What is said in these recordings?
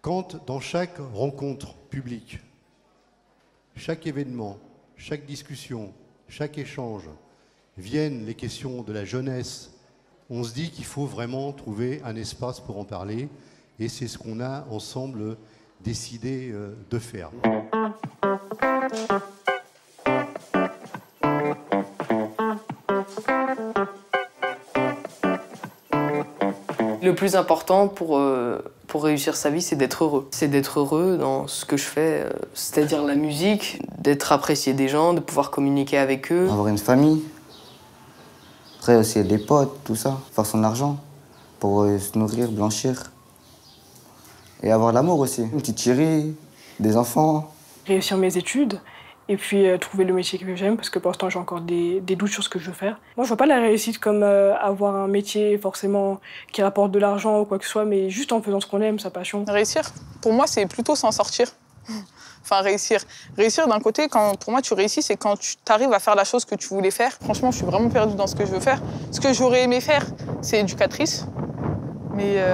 Quand dans chaque rencontre publique, chaque événement, chaque discussion, chaque échange, viennent les questions de la jeunesse, on se dit qu'il faut vraiment trouver un espace pour en parler, et c'est ce qu'on a ensemble décidé de faire. Le plus important pour réussir sa vie, c'est d'être heureux. C'est d'être heureux dans ce que je fais, c'est-à-dire la musique, d'être apprécié des gens, de pouvoir communiquer avec eux. Avoir une famille, après aussi des potes, tout ça, faire son argent pour se nourrir, blanchir. Et avoir l'amour aussi, une petite chérie, des enfants. Réussir mes études et puis trouver le métier que j'aime, parce que pour l'instant j'ai encore des doutes sur ce que je veux faire. Moi je vois pas la réussite comme avoir un métier forcément qui rapporte de l'argent ou quoi que ce soit, mais juste en faisant ce qu'on aime, sa passion. Réussir, pour moi c'est plutôt s'en sortir. Enfin réussir. Réussir d'un côté, quand pour moi tu réussis, c'est quand tu arrives à faire la chose que tu voulais faire. Franchement je suis vraiment perdue dans ce que je veux faire. Ce que j'aurais aimé faire, c'est éducatrice, mais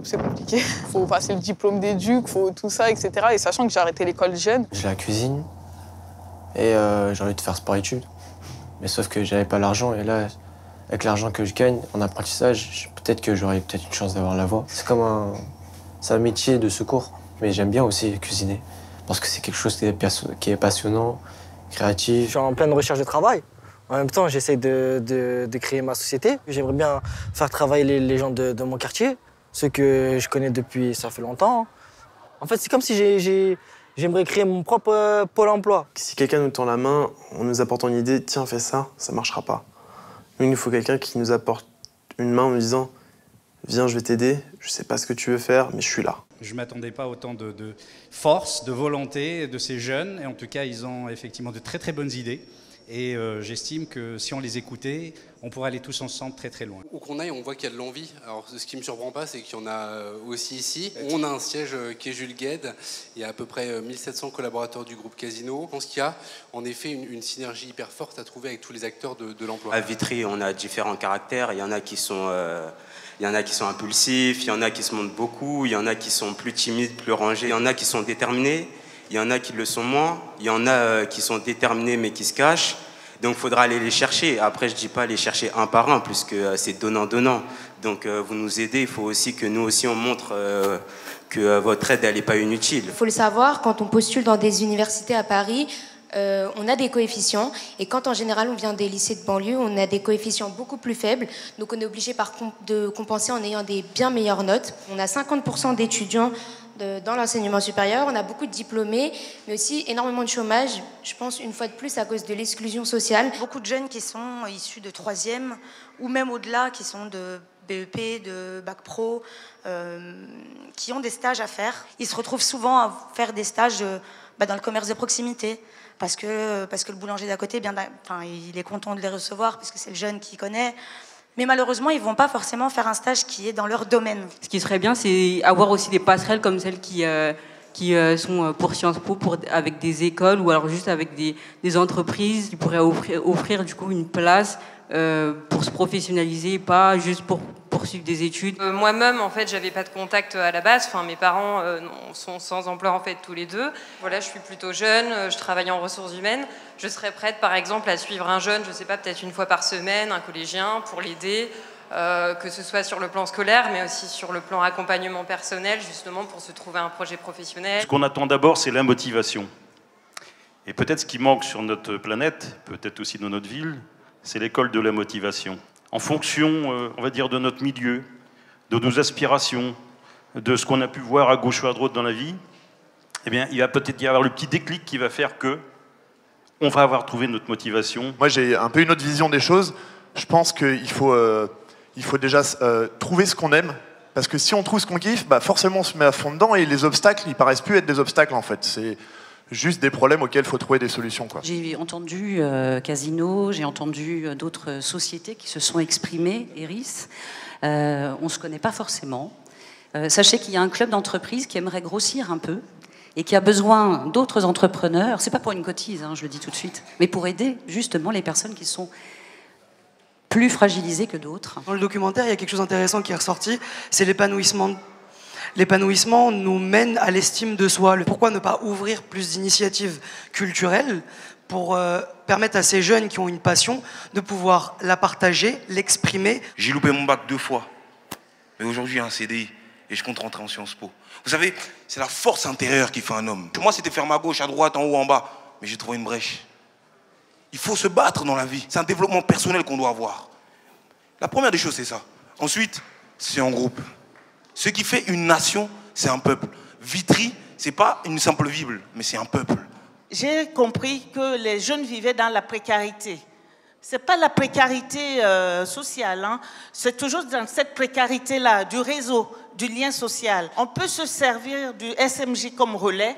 c'est compliqué. Il faut passer le diplôme d'éduc, faut tout ça, etc. Et sachant que j'ai arrêté l'école jeune. J'ai la cuisine et j'ai envie de faire sport-études. Mais sauf que j'avais pas l'argent et là, avec l'argent que je gagne en apprentissage, peut-être que j'aurais une chance d'avoir la voie. C'est comme c'est un métier de secours, mais j'aime bien aussi cuisiner parce que c'est quelque chose qui est passionnant, créatif. Je suis en pleine recherche de travail. En même temps, j'essaie de créer ma société. J'aimerais bien faire travailler les gens de mon quartier, ceux que je connais depuis ça fait longtemps. En fait, c'est comme si j'aimerais créer mon propre pôle emploi. Si quelqu'un nous tend la main en nous apportant une idée, tiens, fais ça, ça marchera pas. Nous, il nous faut quelqu'un qui nous apporte une main en nous disant, viens, je vais t'aider, je sais pas ce que tu veux faire, mais je suis là. Je ne m'attendais pas à autant de force, de volonté de ces jeunes, et en tout cas, ils ont effectivement de très très bonnes idées. Et j'estime que si on les écoutait, on pourrait aller tous ensemble très très loin. Où qu'on aille, on voit qu'il y a de l'envie. Alors ce qui ne me surprend pas, c'est qu'il y en a aussi ici. On a un siège qui est Jules Gued. Il y a à peu près 1700 collaborateurs du groupe Casino. Je pense qu'il y a en effet une synergie hyper forte à trouver avec tous les acteurs de l'emploi. À Vitry, on a différents caractères. Il y en a qui sont impulsifs, il y en a qui se montrent beaucoup, il y en a qui sont plus timides, plus rangés, il y en a qui sont déterminés. Il y en a qui le sont moins, il y en a qui sont déterminés mais qui se cachent. Donc il faudra aller les chercher. Après, je ne dis pas les chercher un par un, puisque c'est donnant-donnant. Donc vous nous aidez, il faut aussi que nous aussi on montre que votre aide, elle n'est pas inutile. Il faut le savoir, quand on postule dans des universités à Paris, on a des coefficients. Et quand en général on vient des lycées de banlieue, on a des coefficients beaucoup plus faibles. Donc on est obligé de compenser en ayant des bien meilleures notes. On a 50% d'étudiants dans l'enseignement supérieur, on a beaucoup de diplômés, mais aussi énormément de chômage, je pense une fois de plus à cause de l'exclusion sociale. Beaucoup de jeunes qui sont issus de 3e ou même au-delà, qui sont de BEP, de Bac Pro, qui ont des stages à faire. Ils se retrouvent souvent à faire des stages dans le commerce de proximité, parce que le boulanger d'à côté, il est content de les recevoir, parce que c'est le jeune qui connaît. Mais malheureusement, ils ne vont pas forcément faire un stage qui est dans leur domaine. Ce qui serait bien, c'est avoir aussi des passerelles comme celles qui sont pour Sciences Po, avec des écoles ou alors juste avec des entreprises qui pourraient offrir du coup une place pour se professionnaliser, pas juste pour poursuivre des études. Moi-même, en fait, j'avais pas de contact à la base. Enfin, mes parents sont sans emploi en fait tous les deux. Voilà, je suis plutôt jeune, je travaille en ressources humaines. Je serais prête, par exemple, à suivre un jeune, je sais pas, peut-être une fois par semaine, un collégien, pour l'aider, que ce soit sur le plan scolaire, mais aussi sur le plan accompagnement personnel, justement pour se trouver un projet professionnel. Ce qu'on attend d'abord, c'est la motivation. Et peut-être ce qui manque sur notre planète, peut-être aussi dans notre ville, c'est l'école de la motivation. En fonction, on va dire, de notre milieu, de nos aspirations, de ce qu'on a pu voir à gauche ou à droite dans la vie, eh bien, il va peut-être y avoir le petit déclic qui va faire que on va avoir trouvé notre motivation. Moi, j'ai un peu une autre vision des choses. Je pense qu'il faut déjà trouver ce qu'on aime, parce que si on trouve ce qu'on kiffe, forcément on se met à fond dedans, et les obstacles, ils paraissent plus être des obstacles en fait. C'est juste des problèmes auxquels il faut trouver des solutions, quoi. J'ai entendu Casino, j'ai entendu d'autres sociétés qui se sont exprimées, Eris. On ne se connaît pas forcément. Sachez qu'il y a un club d'entreprise qui aimerait grossir un peu et qui a besoin d'autres entrepreneurs. C'est pas pour une cotise, je le dis tout de suite, mais pour aider justement les personnes qui sont plus fragilisées que d'autres. Dans le documentaire, il y a quelque chose d'intéressant qui est ressorti, c'est l'épanouissement l'épanouissement nous mène à l'estime de soi. Pourquoi ne pas ouvrir plus d'initiatives culturelles pour permettre à ces jeunes qui ont une passion de pouvoir la partager, l'exprimer. J'ai loupé mon bac 2 fois, mais aujourd'hui j'ai un CDI et je compte rentrer en Sciences Po. Vous savez, c'est la force intérieure qui fait un homme. Moi, c'était faire ma gauche, à droite, en haut, en bas, mais j'ai trouvé une brèche. Il faut se battre dans la vie. C'est un développement personnel qu'on doit avoir. La première des choses, c'est ça. Ensuite, c'est en groupe. Ce qui fait une nation, c'est un peuple. Vitry, c'est pas une simple ville, mais c'est un peuple. J'ai compris que les jeunes vivaient dans la précarité. Ce n'est pas la précarité sociale, hein. C'est toujours dans cette précarité-là, du réseau, du lien social. On peut se servir du SMJ comme relais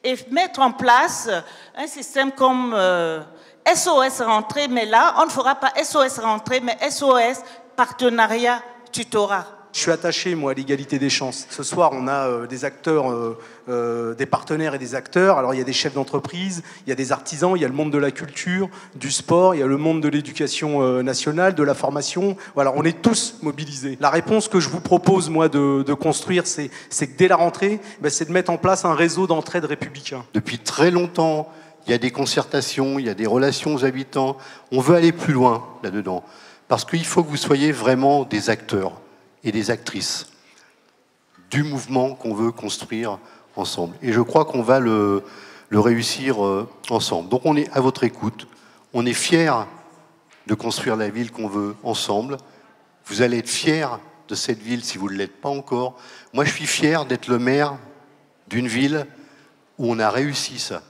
et mettre en place un système comme SOS rentrée, mais là, on ne fera pas SOS rentrée, mais SOS partenariat tutorat. Je suis attaché, moi, à l'égalité des chances. Ce soir, on a des acteurs, des partenaires et des acteurs. Alors, il y a des chefs d'entreprise, il y a des artisans, il y a le monde de la culture, du sport, il y a le monde de l'éducation nationale, de la formation. Voilà, on est tous mobilisés. La réponse que je vous propose, moi, de construire, c'est que dès la rentrée, c'est de mettre en place un réseau d'entraide républicain. Depuis très longtemps, il y a des concertations, il y a des relations aux habitants. On veut aller plus loin là-dedans. Parce qu'il faut que vous soyez vraiment des acteurs et des actrices du mouvement qu'on veut construire ensemble. Et je crois qu'on va le réussir ensemble. Donc on est à votre écoute, on est fiers de construire la ville qu'on veut ensemble. Vous allez être fiers de cette ville si vous ne l'êtes pas encore. Moi je suis fier d'être le maire d'une ville où on a réussi ça.